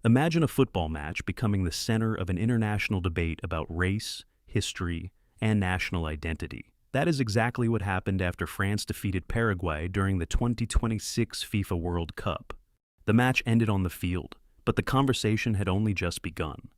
Imagine a football match becoming the center of an international debate about race, history, and national identity. That is exactly what happened after France defeated Paraguay during the 2026 FIFA World Cup. The match ended on the field, but the conversation had only just begun.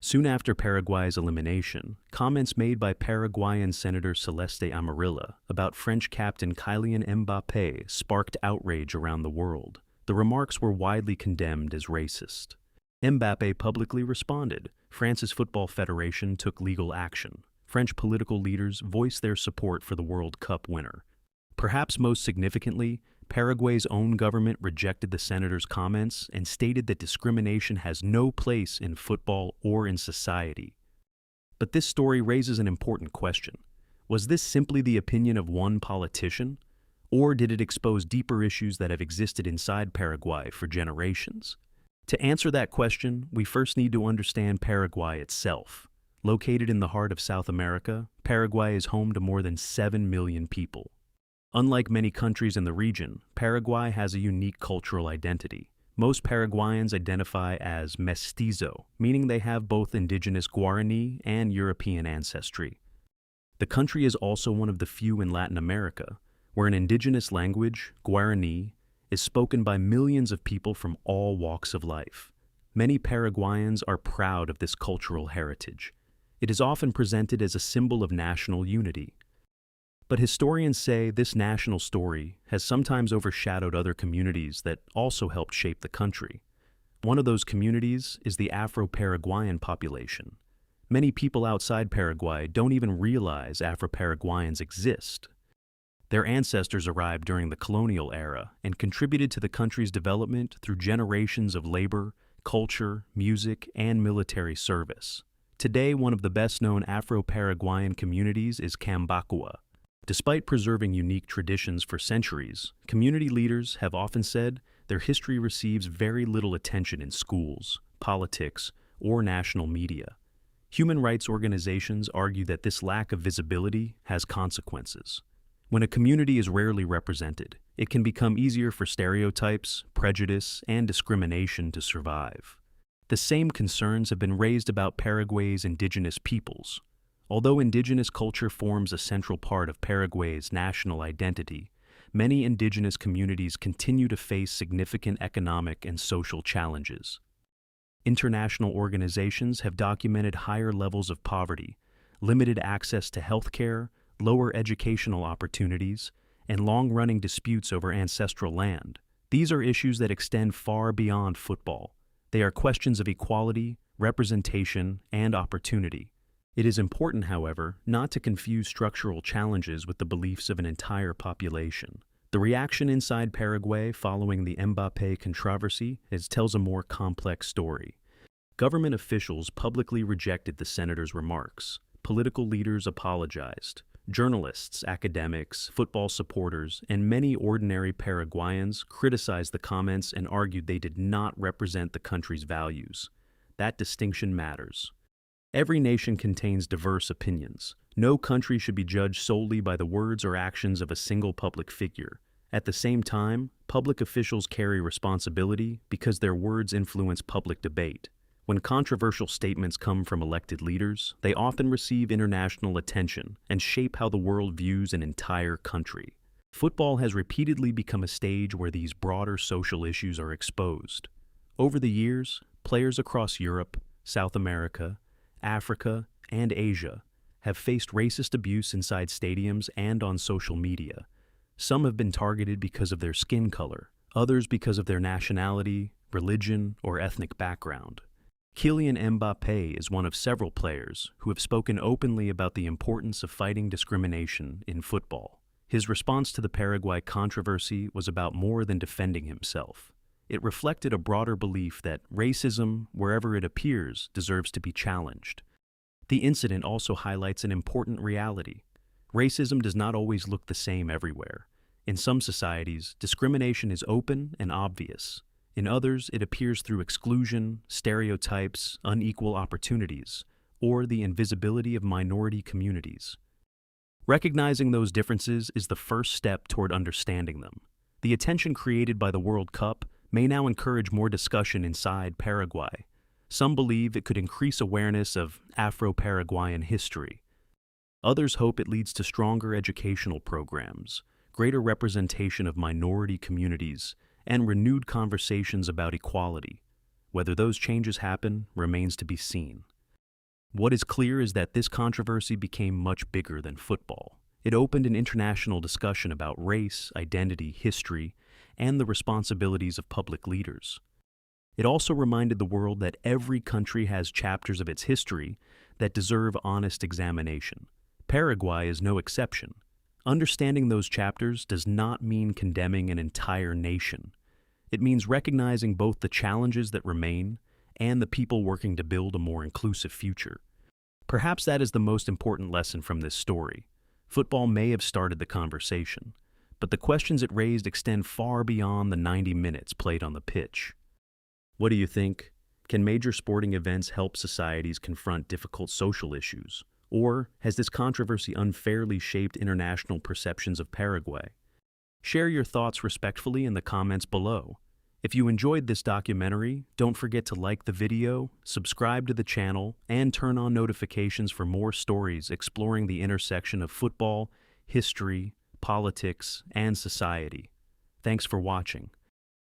Soon after Paraguay's elimination, comments made by Paraguayan Senator Celeste Amarilla about French captain Kylian Mbappé sparked outrage around the world. The remarks were widely condemned as racist. Mbappé publicly responded. France's Football Federation took legal action. French political leaders voiced their support for the World Cup winner. Perhaps most significantly, Paraguay's own government rejected the senator's comments and stated that discrimination has no place in football or in society. But this story raises an important question. Was this simply the opinion of one politician? Or did it expose deeper issues that have existed inside Paraguay for generations? To answer that question, we first need to understand Paraguay itself. Located in the heart of South America, Paraguay is home to more than 7 million people. Unlike many countries in the region, Paraguay has a unique cultural identity. Most Paraguayans identify as mestizo, meaning they have both indigenous Guarani and European ancestry. The country is also one of the few in Latin America where an indigenous language, Guarani, is spoken by millions of people from all walks of life. Many Paraguayans are proud of this cultural heritage. It is often presented as a symbol of national unity. But historians say this national story has sometimes overshadowed other communities that also helped shape the country. One of those communities is the Afro-Paraguayan population. Many people outside Paraguay don't even realize Afro-Paraguayans exist. Their ancestors arrived during the colonial era and contributed to the country's development through generations of labor, culture, music, and military service. Today, one of the best-known Afro-Paraguayan communities is Cambacua. Despite preserving unique traditions for centuries, community leaders have often said their history receives very little attention in schools, politics, or national media. Human rights organizations argue that this lack of visibility has consequences. When a community is rarely represented, it can become easier for stereotypes, prejudice, and discrimination to survive. The same concerns have been raised about Paraguay's indigenous peoples. Although indigenous culture forms a central part of Paraguay's national identity, many indigenous communities continue to face significant economic and social challenges. International organizations have documented higher levels of poverty, limited access to healthcare, lower educational opportunities, and long-running disputes over ancestral land. These are issues that extend far beyond football. They are questions of equality, representation, and opportunity. It is important, however, not to confuse structural challenges with the beliefs of an entire population. The reaction inside Paraguay following the Mbappé controversy tells a more complex story. Government officials publicly rejected the senator's remarks. Political leaders apologized. Journalists, academics, football supporters, and many ordinary Paraguayans criticized the comments and argued they did not represent the country's values. That distinction matters. Every nation contains diverse opinions. No country should be judged solely by the words or actions of a single public figure. At the same time, public officials carry responsibility because their words influence public debate. When controversial statements come from elected leaders, they often receive international attention and shape how the world views an entire country. Football has repeatedly become a stage where these broader social issues are exposed. Over the years, players across Europe, South America, Africa, and Asia have faced racist abuse inside stadiums and on social media. Some have been targeted because of their skin color, others because of their nationality, religion, or ethnic background. Kylian Mbappé is one of several players who have spoken openly about the importance of fighting discrimination in football. His response to the Paraguay controversy was about more than defending himself. It reflected a broader belief that racism, wherever it appears, deserves to be challenged. The incident also highlights an important reality. Racism does not always look the same everywhere. In some societies, discrimination is open and obvious. In others, it appears through exclusion, stereotypes, unequal opportunities, or the invisibility of minority communities. Recognizing those differences is the first step toward understanding them. The attention created by the World Cup may now encourage more discussion inside Paraguay. Some believe it could increase awareness of Afro-Paraguayan history. Others hope it leads to stronger educational programs, greater representation of minority communities, and renewed conversations about equality. Whether those changes happen remains to be seen. What is clear is that this controversy became much bigger than football. It opened an international discussion about race, identity, history, and the responsibilities of public leaders. It also reminded the world that every country has chapters of its history that deserve honest examination. Paraguay is no exception. Understanding those chapters does not mean condemning an entire nation. It means recognizing both the challenges that remain and the people working to build a more inclusive future. Perhaps that is the most important lesson from this story. Football may have started the conversation, but the questions it raised extend far beyond the 90 minutes played on the pitch. What do you think? Can major sporting events help societies confront difficult social issues? Or has this controversy unfairly shaped international perceptions of Paraguay? Share your thoughts respectfully in the comments below. If you enjoyed this documentary, don't forget to like the video, subscribe to the channel, and turn on notifications for more stories exploring the intersection of football, history, politics, and society. Thanks for watching.